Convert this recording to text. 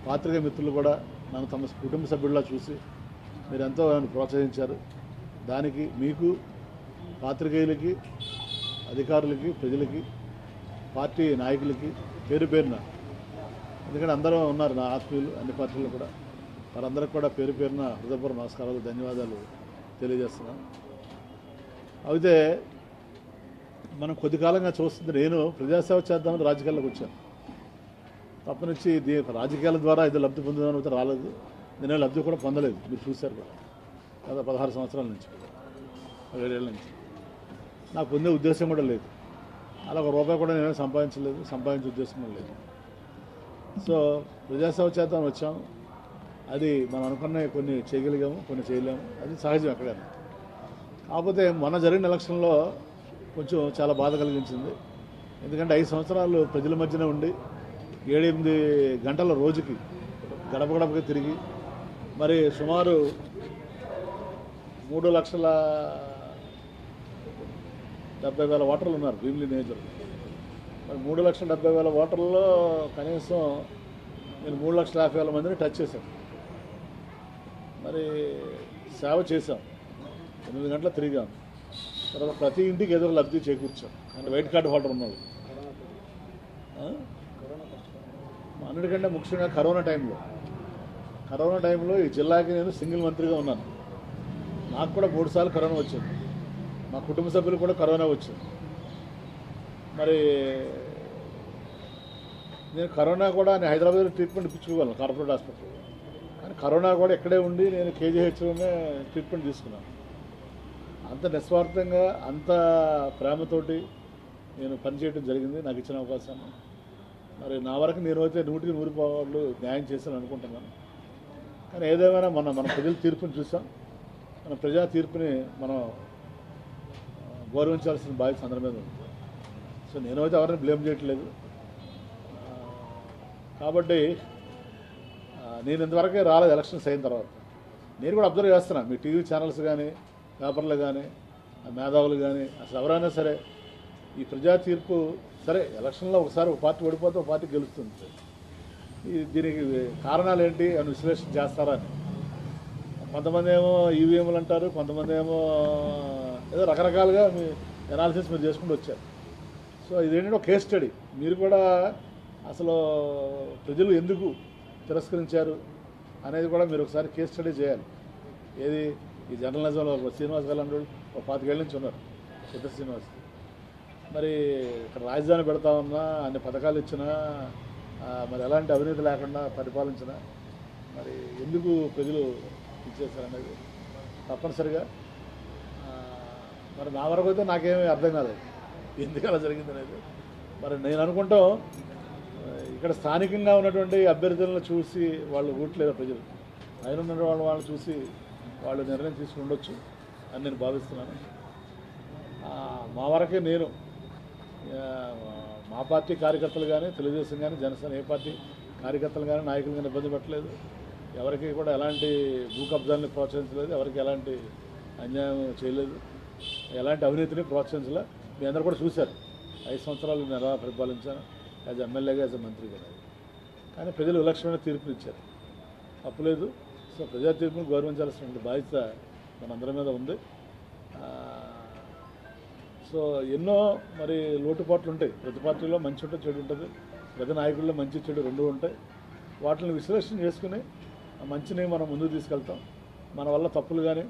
పాత్రికేయ మిత్రులు కూడా నన్ను తమ కుటుంబ సభ్యుల్లా చూసి మీరెంతో నన్ను ప్రోత్సహించారు. దానికి మీకు, పాత్రికేయులకి, అధికారులకి, ప్రజలకి, పార్టీ నాయకులకి పేరు పేరున, ఎందుకంటే అందరూ ఉన్నారు నా ఆత్మీయులు అన్ని పార్టీలు కూడా, వారందరికీ కూడా పేరు పేరున హృదయపూర్వక నమస్కారాలు, ధన్యవాదాలు తెలియజేస్తున్నాను. అయితే మనం కొద్ది కాలంగా చూస్తుంది, నేను ప్రజాసేవ చేద్దామని రాజకీయాల్లోకి వచ్చాను. తప్పనిచ్చి రాజకీయాల ద్వారా ఇది లబ్ధి పొందుదామని అయితే రాలేదు. నేను లబ్ధి కూడా పొందలేదు, మీరు చూశారు కూడా. గత 16 సంవత్సరాల నుంచి, 7 ఏళ్ళ నుంచి నాకు పొందే ఉద్దేశం కూడా లేదు. అలా ఒక రూపాయి కూడా నేను సంపాదించలేదు, సంపాదించే ఉద్దేశం కూడా లేదు. సో ప్రజాసేవ చేద్దామని వచ్చాము. అది మనం అనుకున్న కొన్ని చేయగలిగాము, కొన్ని చేయలేము, అది సహజం ఎక్కడైనా. కాకపోతే మొన్న జరిగిన ఎలక్షన్లో కొంచెం చాలా బాధ కలిగించింది. ఎందుకంటే 5 సంవత్సరాలు ప్రజల మధ్యనే ఉండి 7-8 గంటల రోజుకి గడప గడపకి తిరిగి మరి సుమారు 3,70,000 ఓటర్లు ఉన్నారు భీమిలి నియోజకవర్గం. మరి 3,70,000 ఓటర్లలో కనీసం నేను 3,50,000 మందిని టచ్ చేశాను. మరి సేవ చేశాం, 8 గంటలు తిరిగాం. తర్వాత ప్రతి ఇంటికి ఏదో లబ్ధి చేకూర్చాం. అంటే వైట్ కార్డు హోల్డర్ ఉన్నాడు. అన్నిటికంటే ముఖ్యంగా కరోనా టైంలో ఈ జిల్లాకి నేను సింగిల్ మంత్రిగా ఉన్నాను. నాకు కూడా 3 సార్లు కరోనా వచ్చింది, మా కుటుంబ సభ్యులు కూడా కరోనా వచ్చింది. మరి నేను కరోనా కూడా నేను హైదరాబాద్లో ట్రీట్మెంట్ ఇప్పించుకోగలను కార్పొరేట్ హాస్పిటల్, కానీ కరోనా కూడా ఇక్కడే ఉండి నేను కేజీహెచ్లోనే ట్రీట్మెంట్ తీసుకున్నాను. అంత నిస్వార్థంగా, అంత ప్రేమతోటి నేను పనిచేయడం జరిగింది నాకు ఇచ్చిన అవకాశాన్ని. మరి నా వరకు నేనైతే 100కి 100 పాళ్ళు న్యాయం చేశాను అనుకుంటున్నాను. కానీ ఏదేమైనా మన ప్రజల తీర్పుని చూసాం. మన ప్రజా తీర్పుని మనం గౌరవించాల్సిన బాధ్యత అందరి మీద ఉంది. సో నేనైతే ఎవరిని బ్లేమ్ చేయట్లేదు. కాబట్టి నేను ఇంతవరకే రాలేదు ఎలక్షన్స్ అయిన తర్వాత. నేను కూడా అబ్జర్వ్ చేస్తున్నాను, మీ టీవీ ఛానల్స్ కానీ, పేపర్లు కానీ, మేధావులు కానీ, అసలు ఎవరైనా సరే ఈ ప్రజా తీర్పు సరే ఎలక్షన్లో ఒకసారి ఒక పార్టీ ఓడిపోతే ఒక పార్టీ గెలుస్తుంది. దీనికి కారణాలు ఏంటి అని విశ్లేషణ చేస్తారా అని. కొంతమంది ఏమో ఈవీఎంలు అంటారు, కొంతమంది ఏమో ఏదో రకరకాలుగా మీ ఎనాలిసిస్ మీరు చేసుకుంటూ వచ్చారు. సో ఇదేంటంటే ఒక కేస్ స్టడీ. మీరు కూడా అసలు ప్రజలు ఎందుకు తిరస్కరించారు అనేది కూడా మీరు ఒకసారి కేస్ స్టడీ చేయాలి. ఏది ఈ జర్నలిజంలో శ్రీనివాస్ గారు అంటే ఒక 25 ఏళ్ళ నుంచి ఉన్నారు, పెద్ద శ్రీనివాస్. మరి ఇక్కడ రాజధాని పెడతా ఉన్నా, అన్ని పథకాలు ఇచ్చినా, మరి ఎలాంటి అవినీతి లేకుండా పరిపాలించినా మరి ఎందుకు ప్రజలు ఇచ్చేసారనేది తప్పనిసరిగా మరి నా వరకు అయితే నాకేమీ అర్థం కాలేదు ఎందుకు అలా జరిగింది అనేది. మరి నేను అనుకుంటాం ఇక్కడ స్థానికంగా ఉన్నటువంటి అభ్యర్థులను చూసి వాళ్ళు ఓట్లేదు ప్రజలు, ఆయన ఉన్న వాళ్ళని చూసి వాళ్ళు నిర్ణయం తీసుకుని ఉండొచ్చు అని నేను భావిస్తున్నాను. మా వరకే నేను మా పార్టీ కార్యకర్తలు కానీ, తెలుగుదేశం కానీ, జనసేన ఏ పార్టీ కార్యకర్తలు కానీ, నాయకులు కానీ ఇబ్బంది పెట్టలేదు. ఎవరికి కూడా ఎలాంటి భూ కబ్జాలను ప్రోత్సహించలేదు, ఎవరికి ఎలాంటి అన్యాయం చేయలేదు, ఎలాంటి అవినీతిని ప్రోత్సహించలే. మీ అందరూ కూడా చూశారు 5 సంవత్సరాలు నేను ఎలా పరిపాలించాను, యాజ్ ఎమ్మెల్యేగా, యాజ్ మంత్రి కూడా. కానీ ప్రజలు విలక్షణమైన తీర్పులు ఇచ్చారు, తప్పులేదు. సో ప్రజా తీర్పును గౌరవించాల్సిన బాధ్యత మనందరి మీద ఉంది. సో ఎన్నో మరి లోటుపాట్లు ఉంటాయి, ప్రతి పార్టీలో మంచి ఉంటుంది, చెడు ఉంటుంది, ప్రతి నాయకుల్లో మంచి చెడు 2 ఉంటాయి. వాటిని విశ్లేషణ చేసుకుని ఆ మంచిని మనం ముందుకు తీసుకెళ్తాం. మన వల్ల తప్పులు కానీ